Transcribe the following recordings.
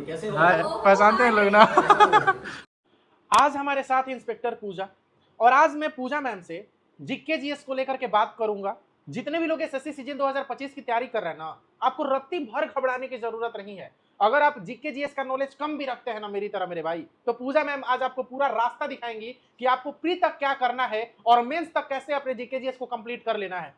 कैसे हो? पहचानते हैं लोग ना। आज हमारे साथ इंस्पेक्टर पूजा, और आज मैं पूजा मैम से जीके जीएस को लेकर के बात करूंगा। जितने भी लोग एसएससी सीजन 2025 की तैयारी कर रहे हैं ना, आपको रत्ती भर घबराने की जरूरत नहीं है। अगर आप जीके जीएस का नॉलेज कम भी रखते हैं ना मेरी तरह मेरे भाई, तो पूजा मैम आज आपको पूरा रास्ता दिखाएंगी कि आपको प्री तक क्या करना है और मेंस तक कैसे अपने जीके जीएस को कंप्लीट कर लेना है।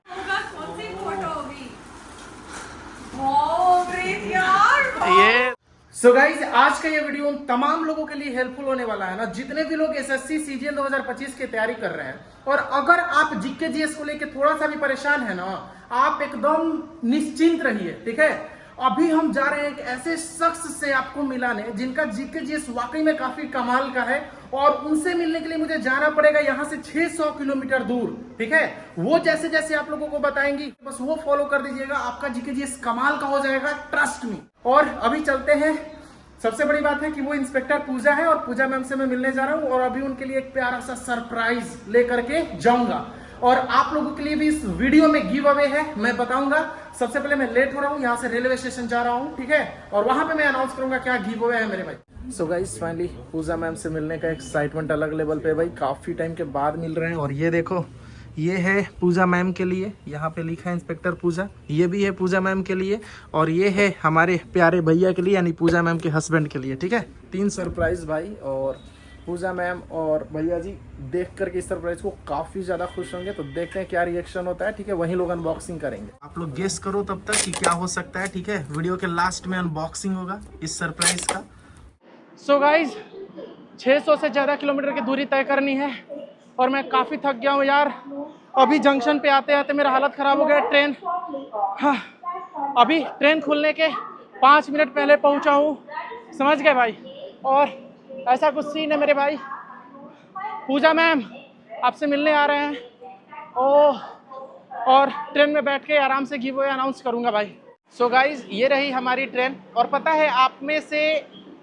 ये सो गाइज, आज का ये वीडियो उन तमाम लोगों के लिए हेल्पफुल होने वाला है ना, जितने भी लोग एसएससी सीजीएल 2025 की तैयारी कर रहे हैं। और अगर आप जीके जीएस को लेके थोड़ा सा भी परेशान है ना, आप एकदम निश्चिंत रहिए, ठीक है। अभी हम जा रहे हैं एक ऐसे शख्स से आपको मिलाने जिनका जीके जीएस वाकई में काफी कमाल का है, और उनसे मिलने के लिए मुझे जाना पड़ेगा यहाँ से 600 किलोमीटर दूर, ठीक है। वो जैसे जैसे आप लोगों को बताएंगी बस वो फॉलो कर दीजिएगा, आपका जीके जीएस कमाल का हो जाएगा, ट्रस्ट मी। और अभी चलते हैं। सबसे बड़ी बात है कि वो इंस्पेक्टर पूजा है और पूजा मैम से मैं मिलने जा रहा हूँ, और अभी उनके लिए एक प्यारा सा सरप्राइज लेकर के जाऊंगा। और आप लोगों के लिए भी इस वीडियो में गिव अवे है, मैं बताऊंगा। सबसे पहले मैं लेट हो रहा हूँ, यहाँ से रेलवे स्टेशन जा रहा हूँ, ठीक है, और वहां पे मैं अनाउंस करूंगा क्या गिव अवे है मेरे भाई। सो गाइस, फाइनली पूजा मैम से मिलने का एक्साइटमेंट अलग लेवल पे भाई, काफी टाइम के बाद मिल रहे हैं। और ये देखो, ये है पूजा मैम के लिए, यहाँ पे लिखा है इंस्पेक्टर पूजा, ये भी है पूजा मैम के लिए, और ये है हमारे प्यारे भैया के लिए यानी पूजा मैम के हस्बैंड के लिए, ठीक है। 3 सरप्राइज भाई, और पूजा मैम और भैया जी देख करके इस सरप्राइज को काफ़ी ज़्यादा खुश होंगे। तो देखते हैं क्या रिएक्शन होता है, ठीक है। वहीं लोग अनबॉक्सिंग करेंगे, आप लोग गेस करो तब तक कि क्या हो सकता है, ठीक है। वीडियो के लास्ट में अनबॉक्सिंग होगा इस सरप्राइज का। सो गाइज, 600 से ज़्यादा किलोमीटर की दूरी तय करनी है, और मैं काफ़ी थक गया हूँ यार। अभी जंक्शन पे आते आते मेरा हालत ख़राब हो गया। ट्रेन, हाँ, अभी ट्रेन खुलने के 5 मिनट पहले पहुँचा हूँ, समझ गए भाई। और ऐसा कुछ सीन है मेरे भाई, पूजा मैम आपसे मिलने आ रहे हैं। ओह, और ट्रेन में बैठ के आराम से गिव अवे अनाउंस करूंगा भाई। सो गाइज, ये रही हमारी ट्रेन, और पता है आप में से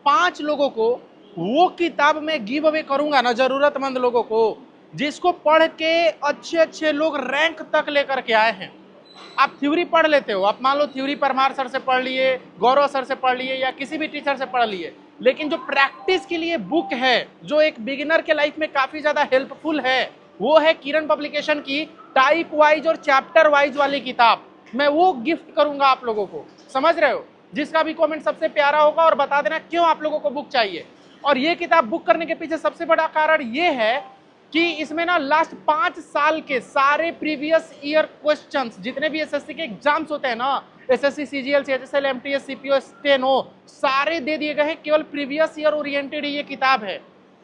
5 लोगों को वो किताब में गिव अवे करूंगा ना, जरूरतमंद लोगों को, जिसको पढ़ के अच्छे अच्छे लोग रैंक तक लेकर के आए हैं। आप थ्योरी पढ़ लेते हो, आप मान लो थ्योरी परमार सर से पढ़ लिए, गौरव सर से पढ़ लिए, या किसी भी टीचर से पढ़ लिए, लेकिन जो प्रैक्टिस के लिए बुक है, जो एक बिगिनर के लाइफ में काफी ज्यादा हेल्पफुल है, वो है किरण पब्लिकेशन की टाइप वाइज और चैप्टर वाइज वाली किताब। मैं वो गिफ्ट करूंगा आप लोगों को, समझ रहे हो। जिसका भी कमेंट सबसे प्यारा होगा, और बता देना क्यों आप लोगों को बुक चाहिए। और ये किताब बुक करने के पीछे सबसे बड़ा कारण ये है कि इसमें ना लास्ट 5 साल के सारे प्रीवियस ईयर क्वेश्चंस, जितने भी एसएससी के एग्जाम्स होते हैं ना, SSC CGL, CHSL, MTS, CPO, steno, सारे दे दिए गए हैं। केवल प्रीवियस ईयर ओरिएंटेड ये किताब है,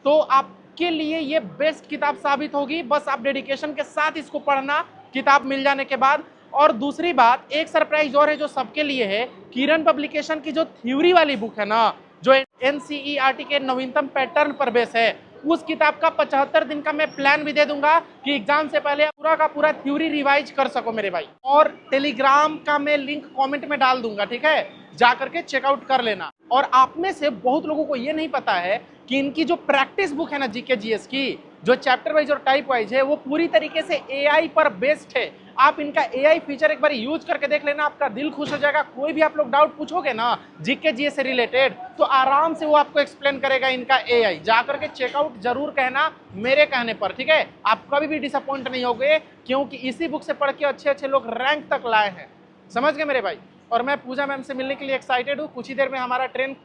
तो आपके लिए ये बेस्ट किताब साबित होगी। बस आप डेडिकेशन के साथ इसको पढ़ना किताब मिल जाने के बाद। और दूसरी बात, एक सरप्राइज और है जो सबके लिए है। किरण पब्लिकेशन की जो थ्योरी वाली बुक है ना, जो एनसीईआरटी के नवीनतम पैटर्न पर बेस है, उस किताब का 75 दिन का मैं प्लान भी दे दूंगा कि एग्जाम से पहले पूरा का पूरा थ्योरी रिवाइज कर सको मेरे भाई। और टेलीग्राम का मैं लिंक कमेंट में डाल दूंगा, ठीक है, जा करके चेकआउट कर लेना। और आप में से बहुत लोगों को ये नहीं पता है कि इनकी जो प्रैक्टिस बुक है ना जीके जीएस की, जो चैप्टर वाइज और टाइप वाइज है, वो पूरी तरीके से एआई पर बेस्ड है। आप इनका एआई फीचर एक बार यूज करके देख लेना, आपका दिल खुश हो जाएगा। कोई भी आप लोग डाउट पूछोगे ना जीके जीएस से रिलेटेड, तो आराम से वो आपको एक्सप्लेन करेगा इनका एआई। जाकर के चेकआउट जरूर कहना मेरे कहने पर, ठीक है। आप कभी भी डिसअपॉइंट नहीं होगे, क्योंकि इसी बुक से पढ़ के अच्छे अच्छे लोग रैंक तक लाए हैं, समझ गए मेरे भाई। और मैं पूजा मैम से मिलने के लिए एक्साइटेड हूँ। कुछ ही देर में हमारा ट्रेन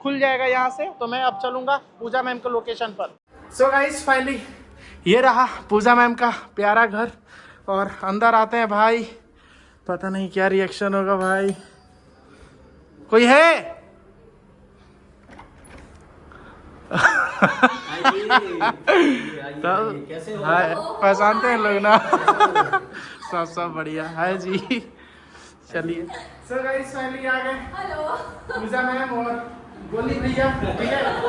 खुल जाएगा यहाँ से, तो मैं अब चलूंगा पूजा मैम के लोकेशन पर। सो गाइस, फाइनली ये रहा पूजा मैम का प्यारा घर, और अंदर आते हैं भाई। पता नहीं क्या रिएक्शन होगा भाई। कोई है? कैसे हो? हाय, पहचानते हैं लोग ना। सब बढ़िया है जी। चलिए, सो गाइस फाइनली आ गए। हेलो पूजा मैम और गोली भैया, ठीक है।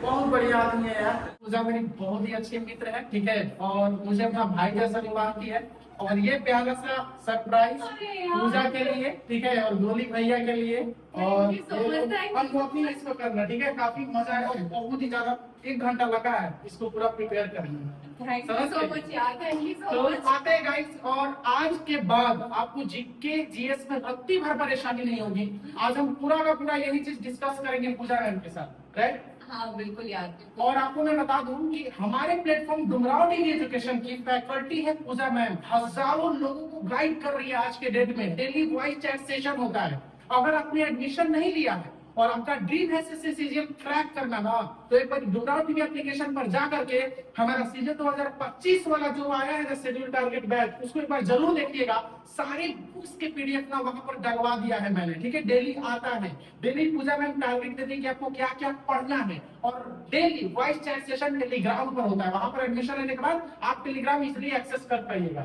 बहुत बढ़िया आदमी है यार। पूजा मेरी बहुत ही अच्छी मित्र है, ठीक है, और मुझे अपना भाई जैसा भी मानती है। और ये प्यारा सा सरप्राइज पूजा के लिए, ठीक है, और गोली भैया के लिए। और अनबॉक्सिंग इसको करना, ठीक है, काफी मजा आया और बहुत ही ज्यादा 1 घंटा लगा है इसको पूरा प्रिपेयर करने में। थैंक यू सो मच यार, थैंक यू सो तो मच। आते हैं गाइस, और आज के बाद आपको जीके जीएस में रत्ती भर परेशानी नहीं होगी। आज हम पूरा का पूरा यही चीज डिस्कस करेंगे पूजा मैम के साथ, राइट? हाँ बिल्कुल यार। और आपको मैं बता दूं कि हमारे प्लेटफॉर्म डुमराव डिग्री एजुकेशन की फैकल्टी है पूजा मैम, हजारों लोगों को गाइड कर रही है आज के डेट में। डेली वॉइस चैट सेशन होता है। अगर आपने एडमिशन नहीं लिया है और आपका ड्रीम है सीजीएल क्रैक करना ना, तो एक बार डुमराव टीवी एप्लीकेशन पर जा करके हमारा सीजीएल 2025 वाला जो आया है ना शेड्यूल टारगेट बैच, उसको एक बार जरूर देखिएगा। सारे बुक्स के पीडीएफ ना वहां पर डलवा दिया है मैंने, ठीक है। डेली आता है, डेली पूजा मैम टारगेट देते हैं कि आपको क्या क्या पढ़ना है। और daily voice chat session Telegram पर होता है, वहां पर एडमिशन लेने के बाद आप टेलीग्राम इजिली एक्सेस कर पाइएगा।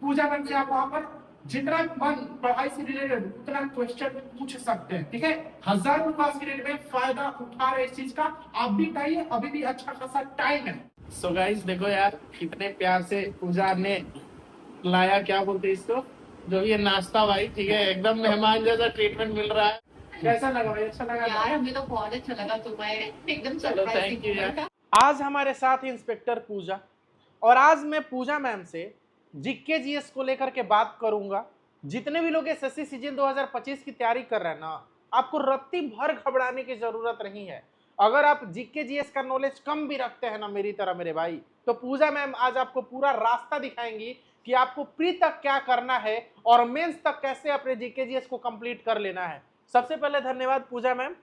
पूजा मैम से आप वहां पर जितना मन पढ़ाई से रिलेटेड उतना क्वेश्चन पूछ सकते हैं, ठीक है। हजारों क्लास पीरियड में फायदा उठा रहे इस चीज का। आप भी उठाइए, अभी भी अच्छा खासा टाइम है। सो गाइस देखो यार, कितने प्यार से पूजा ने लाया, क्या बोलते हैं इसको, जो ये नाश्ता भाई, ठीक है, एकदम मेहमान जैसा ट्रीटमेंट मिल रहा है। कैसा लगा भाई? अच्छा लगा यार, हमें तो बहुत अच्छा लगा। तुम्हें एकदम सरप्राइज। थैंक यू यार। आज हमारे साथ इंस्पेक्टर पूजा, और आज मैं पूजा मैम से जीके जीएस को लेकर के बात करूंगा। जितने भी लोग एसएससी सीजन 2025 की तैयारी कर रहे हैं ना, आपको रत्ती भर घबराने की जरूरत नहीं है। अगर आप जीके जीएस का नॉलेज कम भी रखते हैं ना मेरी तरह मेरे भाई, तो पूजा मैम आज आपको पूरा रास्ता दिखाएंगी कि आपको प्री तक क्या करना है और मेंस तक कैसे अपने जीके जीएस को कंप्लीट कर लेना है। सबसे पहले धन्यवाद पूजा मैम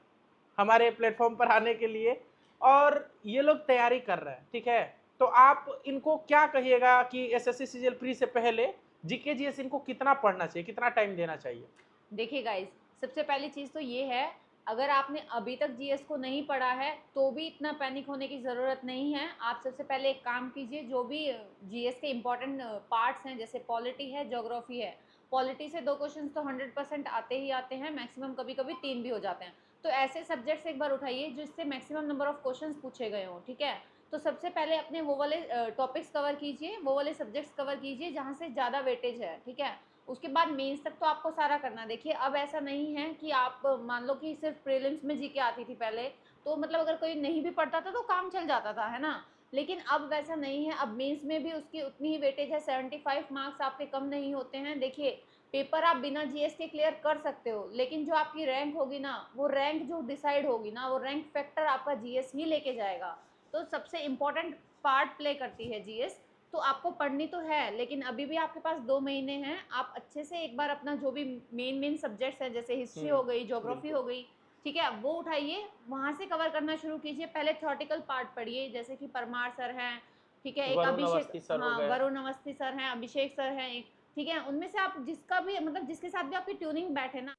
हमारे प्लेटफॉर्म पर आने के लिए। और ये लोग तैयारी कर रहे हैं, ठीक है, तो आप इनको क्या कहिएगा कि एसएससी सीजीएल प्री से पहले जीके जीएस इनको कितना पढ़ना चाहिए, कितना टाइम देना चाहिए? देखिए गाइस, सबसे पहली चीज़ तो ये है, अगर आपने अभी तक जीएस को नहीं पढ़ा है तो भी इतना पैनिक होने की ज़रूरत नहीं है। आप सबसे पहले एक काम कीजिए, जो भी जीएस के इम्पॉर्टेंट पार्ट्स हैं, जैसे पॉलिटी है, ज्योग्राफी है, पॉलिटी से 2 क्वेश्चंस तो 100% आते ही आते हैं, मैक्सिमम कभी कभी 3 भी हो जाते हैं। तो ऐसे सब्जेक्ट्स एक बार उठाइए जिससे मैक्सिमम नंबर ऑफ क्वेश्चंस पूछे गए हों, ठीक है। तो सबसे पहले अपने वो वाले टॉपिक्स कवर कीजिए, वो वाले सब्जेक्ट्स कवर कीजिए जहाँ से ज़्यादा वेटेज है, ठीक है। उसके बाद मेंस तक तो आपको सारा करना। देखिए अब ऐसा नहीं है कि आप मान लो कि सिर्फ प्रीलिम्स में जीके आती थी पहले, तो मतलब अगर कोई नहीं भी पढ़ता था तो काम चल जाता था, है ना। लेकिन अब वैसा नहीं है, अब मेंस में भी उसकी उतनी ही वेटेज है, 75 मार्क्स आपके कम नहीं होते हैं। देखिए पेपर आप बिना जीएस के क्लियर कर सकते हो, लेकिन जो आपकी रैंक होगी ना, वो रैंक जो डिसाइड होगी ना, वो रैंक फैक्टर आपका जीएस ही लेके जाएगा। तो सबसे इम्पॉर्टेंट पार्ट प्ले करती है जीएस। तो आपको पढ़नी तो है, लेकिन अभी भी आपके पास 2 महीने हैं। आप अच्छे से एक बार अपना जो भी मेन सब्जेक्ट्स हैं, जैसे हिस्ट्री हो गई, ज्योग्राफी हो गई, ठीक है, वो उठाइए, वहाँ से कवर करना शुरू कीजिए। पहले थ्योरेटिकल पार्ट पढ़िए, जैसे कि परमार सर हैं, ठीक है, एक अभिषेक, हाँ वरुण अवस्थी सर हैं, अभिषेक सर हैं एक, ठीक है। उनमें से आप जिसका भी मतलब जिसके साथ भी आपकी ट्यूनिंग बैठे ना,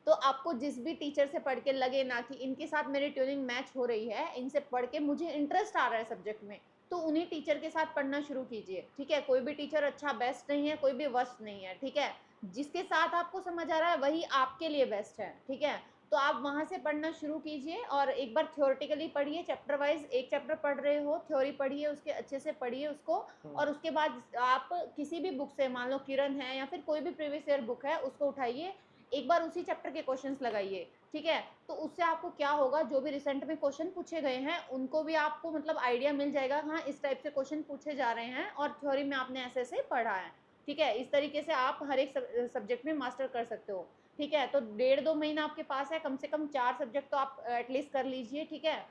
तो आपको जिस भी टीचर से पढ़ के लगे ना कि इनके साथ मेरी ट्यूनिंग मैच हो रही है, इनसे पढ़ के मुझे इंटरेस्ट आ रहा है सब्जेक्ट में, तो उन्हीं टीचर के साथ पढ़ना शुरू कीजिए, ठीक है। कोई भी टीचर अच्छा बेस्ट नहीं है, कोई भी वर्स्ट नहीं है, ठीक है। जिसके साथ आपको समझ आ रहा है वही आपके लिए बेस्ट है, ठीक है। तो आप वहाँ से पढ़ना शुरू कीजिए और एक बार थ्योरेटिकली पढ़िए, चैप्टर वाइज। एक चैप्टर पढ़ रहे हो, थ्योरी पढ़िए, उसके अच्छे से पढ़िए उसको, और उसके बाद आप किसी भी बुक से, मान लो किरण है या फिर कोई भी प्रीवियस ईयर बुक है, उसको उठाइए, एक बार उसी चैप्टर के क्वेश्चंस लगाइए, ठीक है। तो उससे आपको क्या होगा, जो भी रिसेंट में क्वेश्चन पूछे गए हैं उनको भी आपको मतलब आइडिया मिल जाएगा, हाँ इस टाइप से क्वेश्चन पूछे जा रहे हैं और थ्योरी में आपने ऐसे ऐसे पढ़ा है, ठीक है। इस तरीके से आप हर एक सब्जेक्ट में मास्टर कर सकते हो, ठीक है। तो 1.5-2 महीना आपके पास है, कम से कम 4 सब्जेक्ट तो आप एटलीस्ट कर लीजिए, ठीक है।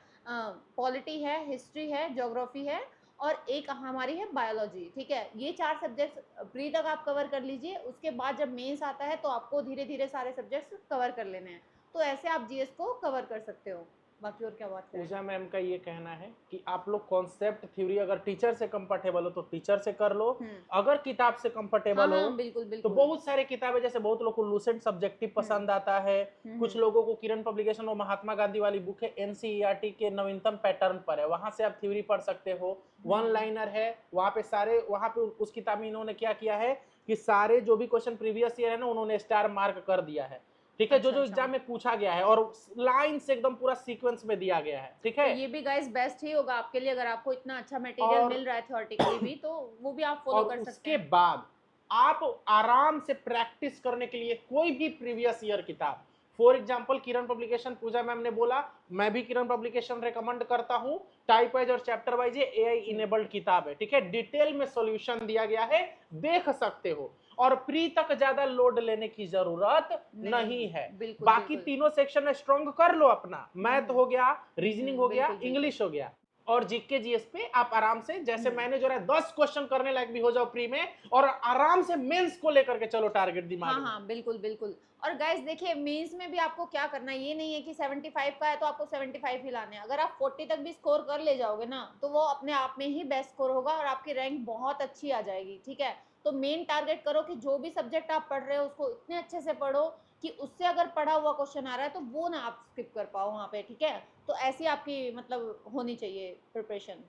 पॉलिटी है, हिस्ट्री है, ज्योग्राफी है और एक हमारी है बायोलॉजी, ठीक है। ये 4 सब्जेक्ट्स प्री तक आप कवर कर लीजिए। उसके बाद जब मेंस आता है तो आपको धीरे धीरे सारे सब्जेक्ट्स कवर कर लेने हैं। तो ऐसे आप जीएस को कवर कर सकते हो। बाकी और क्या बात करें। पूजा मैम का ये कहना है कि आप लोग कॉन्सेप्ट थ्योरी अगर टीचर से कंफर्टेबल हो तो टीचर से कर लो, अगर किताब से कंफर्टेबल हो बिल्कुल तो बहुत सारे किताबें, जैसे बहुत लोगों को लूसेंट सब्जेक्टिव पसंद आता है, कुछ लोगों को किरण पब्लिकेशन और महात्मा गांधी वाली बुक है एनसीईआरटी के नवीनतम पैटर्न पर है, वहां से आप थ्योरी पढ़ सकते हो। वन लाइनर है, वहां पे सारे, वहां पे उस किताब में इन्होंने क्या किया है कि सारे जो भी क्वेश्चन प्रीवियस ईयर है ना, उन्होंने स्टार मार्क कर दिया है, ठीक है। जो जो एग्जाम में पूछा गया है और लाइन से एकदम पूरा सीक्वेंस में दिया गया है, ठीक है। तो ये भी गाइस बेस्ट ही होगा आपके लिए, अगर आपको इतना अच्छा मटेरियल मिल रहा है थ्योरेटिकली भी, तो वो भी आप फॉलो कर सकते हैं। उसके बाद आप आराम से प्रैक्टिस करने के लिए कोई भी प्रीवियस ईयर किताब, for example Kiran publication, Pooja ma'am ने बोला, मैं भी किरण पब्लिकेशन रेकमेंड करता हूं। टाइप वाइज और चैप्टर वाइज ये एआई इनेबल्ड किताब है, ठीक है, डिटेल में सॉल्यूशन दिया गया है, देख सकते हो, और प्री तक ज्यादा लोड लेने की जरूरत नहीं है। बाकी तीनों सेक्शन स्ट्रॉन्ग कर लो अपना, मैथ हो गया, रीजनिंग हो गया, इंग्लिश हो गया, और जीके जीएस पे आप आराम से, जैसे मैंने जो है 10 क्वेश्चन करने लायक भी हो जाओ प्री में, और आराम से मेंस को लेकर के चलो टारगेट दिमाग में। हाँ बिल्कुल बिल्कुल। और गाइस देखिए मेंस में भी आपको क्या करना है, ये नहीं है कि 75 का है तो आपको 75 ही लाने हैं। अगर आप 40 तक भी स्कोर कर ले जाओगे ना तो वो अपने आप में ही बेस्ट स्कोर होगा और आपकी रैंक बहुत अच्छी आ जाएगी, ठीक है। तो मेन टारगेट करो कि जो भी सब्जेक्ट आप पढ़ रहे हो उसको इतने अच्छे से पढ़ो कि उससे अगर पढ़ा हुआ क्वेश्चन आ रहा है तो वो ना आप स्किप कर पाओ वहाँ पे, ठीक है। तो ऐसी आपकी मतलब होनी चाहिए प्रिपरेशन,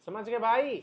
समझ गए भाई,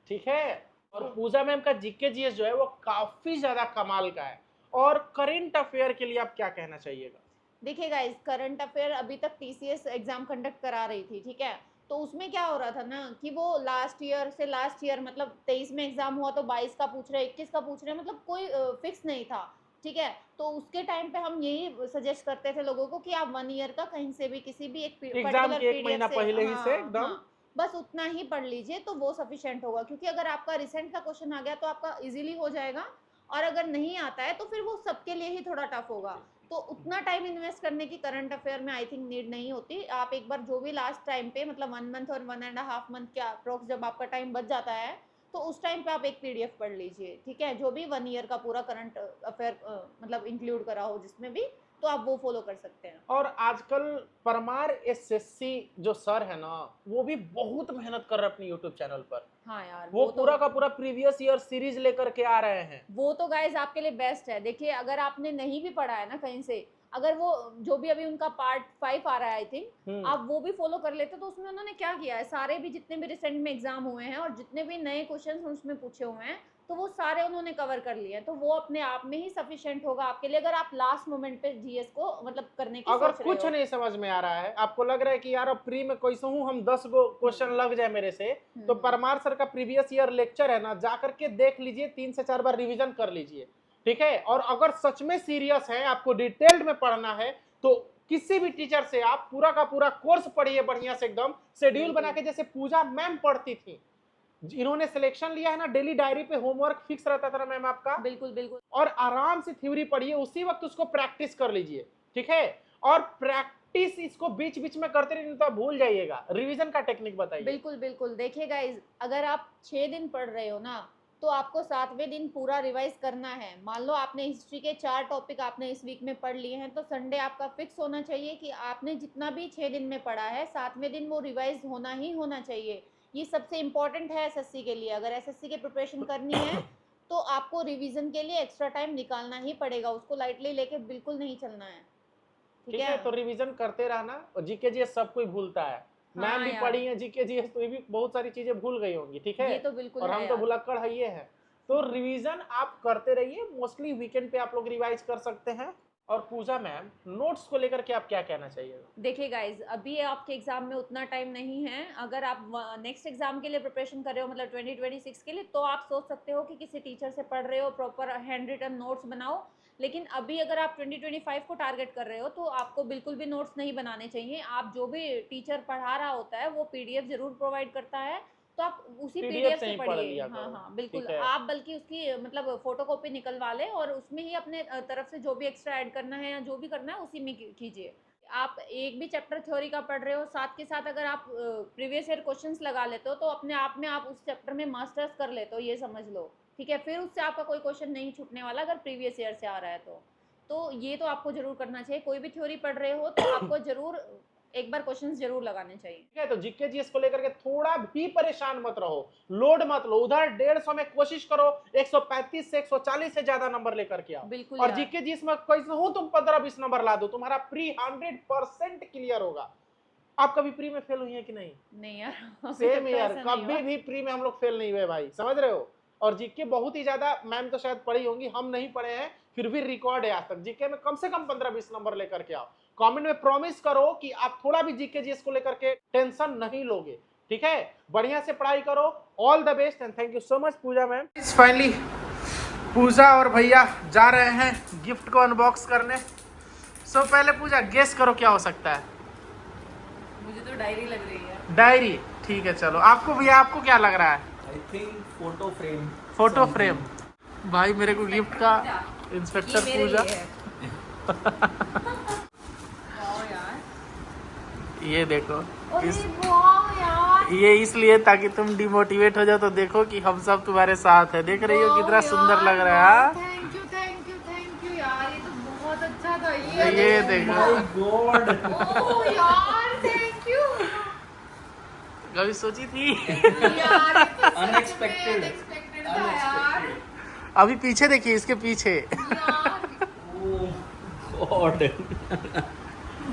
ठीक है। और पूजा मैम का जीके जीएस जो है वो काफी ज्यादा कमाल का है। और करंट अफेयर के लिए आप क्या कहना चाहिएगा? देखिए गाइस, करंट अफेयर अभी तक टीसीएस एग्जाम कंडक्ट करा रही थी, ठीक है। तो उसमें क्या हो रहा था ना कि वो लास्ट ईयर मतलब 23 में एग्जाम हुआ तो 22 का पूछ रहे, 21 का पूछ रहे, मतलब कोई फिक्स नहीं था, ठीक है। तो उसके टाइम पे हम यही सजेस्ट करते थे लोगों को कि आप 1 ईयर का कहीं से भी किसी भी एक एग्जाम के 1 महीना पहले ही से एकदम बस उतना ही पढ़ लीजिए तो वो सफिशिएंट होगा। क्योंकि अगर आपका रिसेंट का क्वेश्चन आ गया तो आपका इजीली हो जाएगा, और अगर नहीं आता है तो फिर वो सबके लिए ही थोड़ा टफ होगा। तो उतना टाइम इन्वेस्ट करने की करंट अफेयर में आई थिंक नीड नहीं होती। आप एक बार जो भी लास्ट टाइम पे मतलब 1 मंथ और 1.5 मंथ के अप्रोक्स जब आपका टाइम बच जाता है तो उस टाइम पे आप एक पीडीएफ पढ़ लीजिए, ठीक है, जो भी 1 ईयर का पूरा करंट अफेयर मतलब इंक्लूड करा हो जिसमें भी, तो आप वो फॉलो कर सकते हैं। और आजकल परमार एसएससी जो सर है ना वो भी बहुत मेहनत कर रहे हैं अपने यूट्यूब चैनल पर। हाँ यार, वो पूरा का पूरा प्रीवियस ईयर सीरीज लेकर के आ रहे हैं। वो तो गाइज आपके लिए बेस्ट है। देखिए अगर आपने नहीं भी पढ़ा है ना कहीं से, अगर वो जो भी अभी उनका पार्ट 5 आ रहा है आई थिंक, आप वो भी फॉलो कर लेते तो उसमें उन्होंने क्या किया है, सारे भी जितने भी रिसेंट में एग्जाम हुए हैं और जितने भी नए क्वेश्चन उसमें पूछे हुए हैं तो वो सारे उन्होंने कवर कर लिए हैं। तो वो अपने आप में ही सफिशिएंट होगा आपके लिए अगर आप लास्ट मोमेंट पे जीएस को मतलब करने की अगर सोच रहे कुछ हो। नहीं समझ में आ रहा है, आपको लग रहा है कि यार अब प्री में कैसे हूँ हम 10 गो क्वेश्चन लग जाए मेरे से, तो परमार सर का प्रीवियस ईयर लेक्चर है ना, जा करके देख लीजिए, 3 से 4 बार रिवीजन कर लीजिए, ठीक है। और अगर सच में सीरियस है, आपको डिटेल्ड में पढ़ना है, तो किसी भी टीचर से आप पूरा का पूरा कोर्स पढ़िए बढ़िया से, एकदम शेड्यूल बना के, जैसे पूजा मैम पढ़ती थी। इन्होंने सिलेक्शन लिया है ना, डेली डायरी पे होमवर्क फिक्स रहता था मैम आपका, बिल्कुल बिल्कुल। और आराम से थ्योरी पढ़िए, उसी वक्त उसको प्रैक्टिस कर लीजिए, ठीक है। और प्रैक्टिस इसको बीच बीच में करते रहिए, तो आप भूल जाइएगा। रिवीजन का टेक्निक बताइए। बिल्कुल बिल्कुल। देखिए गाइज, अगर आप 6 दिन पढ़ रहे हो ना तो आपको 7वें दिन पूरा रिवाइज करना है। मान लो आपने हिस्ट्री के 4 टॉपिक आपने इस वीक में पढ़ लिए हैं, तो संडे आपका फिक्स होना चाहिए कि आपने जितना भी 6 दिन में पढ़ा है 7वें दिन वो रिवाइज होना ही होना चाहिए। ये सबसे इम्पोर्टेंट है एसएससी के लिए। अगर एसएससी की प्रिपरेशन करनी है तो आपको रिवीजन के लिए एक्स्ट्रा टाइम निकालना ही पड़ेगा, उसको लाइटली लेके बिल्कुल नहीं चलना है, ठीक है। तो रिवीजन करते रहना। और जीके जीएस सब कोई भूलता है, मैम भी पढ़ी है जीके जीएस तो ये भी बहुत सारी चीजें भूल गई होंगी, ठीक है। ये तो बिल्कुल और हम तो भुलक्कड़ है ये है। तो रिवीजन आप करते रहिए, मोस्टली वीकेंड पे आप लोग रिवाइज कर सकते हैं। और पूजा मैम, नोट्स को लेकर के आप क्या कहना चाहिए? देखिए गाइज, अभी आपके एग्जाम में उतना टाइम नहीं है। अगर आप नेक्स्ट एग्जाम के लिए प्रिपरेशन कर रहे हो मतलब 2026 के लिए, तो आप सोच सकते हो कि किसी टीचर से पढ़ रहे हो, प्रॉपर हैंड रिटन नोट्स बनाओ। लेकिन अभी अगर आप 2025 को टारगेट कर रहे हो तो आपको बिल्कुल भी नोट्स नहीं बनाने चाहिए। आप जो भी टीचर पढ़ा रहा होता है वो पीडीएफ जरूर प्रोवाइड करता है, तो आप उसी पीडीएफ से पढ़िए। हाँ बिल्कुल। आप बल्कि उसकी मतलब फोटोकॉपी निकलवा लें और उसमें ही अपने तरफ से जो भी एक्स्ट्रा ऐड करना है या जो भी करना है उसी में कीजिए। आप एक भी चैप्टर थ्योरी का पढ़ रहे हो, साथ के साथ अगर आप प्रीवियस ईयर क्वेश्चंस लगा लेते हो तो अपने आप में आप उस चैप्टर में मास्टर्स कर लेते हो, ये समझ लो, ठीक है। फिर उससे आपका कोई क्वेश्चन नहीं छूटने वाला अगर प्रीवियस ईयर से आ रहा है तो ये तो आपको जरूर करना चाहिए। कोई भी थ्योरी पढ़ रहे हो तो आपको जरूर एक बार क्वेश्चंस जरूर लगाने चाहिए, ठीक है। तो जीके जीएस को लेकर के थोड़ा भी परेशान मत रहो, लोड मत लो। उधर 150 में कोशिश करो 135 से 140 से ज्यादा नंबर लेकर के आओ। बिल्कुल। और जीके जीएस में कैसे हो तुम 15-20 नंबर ला दो, तुम्हारा प्री 100% क्लियर होगा। आप कभी प्री में फेल हुई है कि नहीं? नहीं यार, सेम यार, कभी भी प्री में हम लोग फेल नहीं हुए भाई, समझ रहे हो। और जीके बहुत ही ज्यादा, मैम तो शायद पढ़ी होंगी, हम नहीं पढ़े हैं, फिर भी रिकॉर्ड है आज तक जीके में कम से कम 15-20 नंबर लेकर के आओ। कमेंट में प्रॉमिस करो कि आप थोड़ा भी जीके जीएस को लेकर के टेंशन नहीं लोगे, ठीक है। बढ़िया से पढ़ाई करो। All the best and thank you so much Pooja ma'am. Finally Pooja और भैया जा रहे हैं गिफ्ट को अनबॉक्स करने। सो पहले पूजा गेस करो क्या हो सकता है। मुझे तो डायरी लग रही है। डायरी, ठीक है चलो। आपको भैया आपको क्या लग रहा है? I think photo frame. Photo frame. भाई मेरे को गिफ्ट का इंस्पेक्टर पूजा ये देखो ये इसलिए ताकि तुम डिमोटिवेट हो जाओ तो देखो कि हम सब तुम्हारे साथ है। देख रही हो कितना सुंदर लग रहा है। थैंक यू यार, ये तो बहुत अच्छा था। ये देखो माय गॉड। ओह यार थैंक यू कभी सोची थी? यार, ये तो Unexpected. अनएक्सपेक्टेड था यार। अभी पीछे देखिए, इसके पीछे यार ओह गॉड।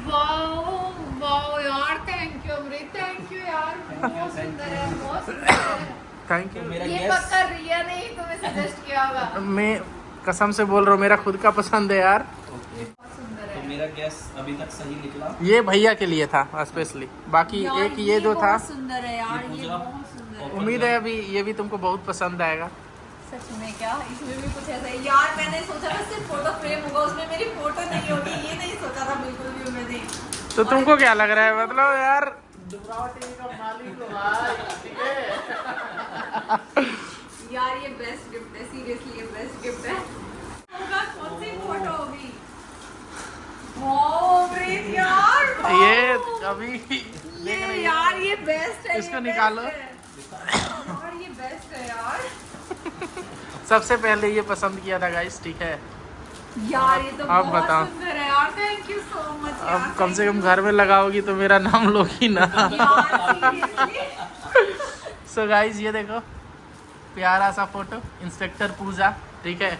वाओ वाओ यार, thank you Amrit, thank you यार, बहुत सुंदर है, बहुत सुंदर है। Thank you. मेरा ये guess- पक्का रिया ने ही तुम्हें सजेस्ट किया होगा। मैं कसम से बोल रहा हूँ, मेरा खुद का पसंद है यार। ओके, बहुत सुंदर तो है मेरा गैस अभी तक सही निकला। ये भैया के लिए था स्पेशली, बाकी यार, एक ये जो था बहुत सुंदर है यार, ये ये पूजा। बहुत सुंदर है। उम्मीद है अभी ये भी तुमको बहुत पसंद आएगा। सच में क्या इसमें भी कुछ ऐसा है यार? मैंने सोचा था सिर्फ फोटो फ्रेम होगा, उसमें मेरी फोटो नहीं होगी, ये नहीं सोचा था बिल्कुल भी मैंने। तो तुमको क्या लग रहा है? मतलब यार यार ये बेस्ट गिफ्ट है, सीरियसली ये बेस्ट गिफ्ट है। होगा कौन सी फोटो होगी? वाओ अमृत यार, वाओ। ये अभी देख रही हो? यार ये बेस्ट है, इसको ये निकालो। बेस्ट है। यार ये बेस्ट है यार। सबसे पहले ये पसंद किया था गाइस, ठीक है। यार ये तो आप बहुत बताओ। सुंदर है यार, थैंक यू सो मच यार। अब कम से कम घर में लगाओगी तो मेरा नाम लोगी ना। सो गाइस ये देखो प्यारा सा फोटो, इंस्पेक्टर पूजा, ठीक है।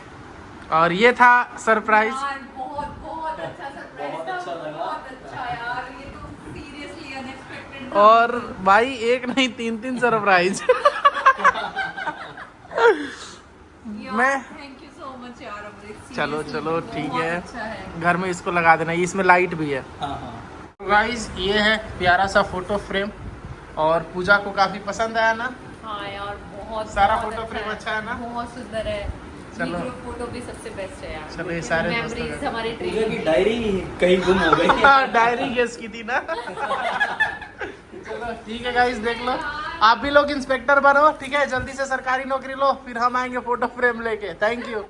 और ये था सरप्राइज। यार बहुत बहुत अच्छा सरप्राइज बहुत था, अच्छा लगा। बहुत अच्छा यार, ये तो सीरियसली अनएक्सपेक्टेड था। और भाई एक नहीं तीन सरप्राइज। मैं- थैंक यू सो मच यार अमृत, चलो seriously, चलो ठीक बहुत है, अच्छा है। घर में इसको लगा देना। इसमें लाइट भी है। हाँ हाँ। गाइस ये है प्यारा सा फोटो फ्रेम, और पूजा को काफी पसंद आया ना? हाँ यार बहुत सारा बहुत फोटो फ्रेम अच्छा है ना? बहुत सुंदर है। चलो। ये ग्रुप फोटो भी सबसे बेस्ट है यार। चलो ये सारे दोस्तों मेमोरीज का। हमारी पूजा की ड्रीम। डायरी कहीं गुम हो गई। डायरी गेस की थी ना। चलो ठीक है गाइस, देख लो आप भी लोग इंस्पेक्टर बनो, ठीक है। जल्दी से सरकारी नौकरी लो, फिर हम आएंगे फोटो फ्रेम लेके। Thank you.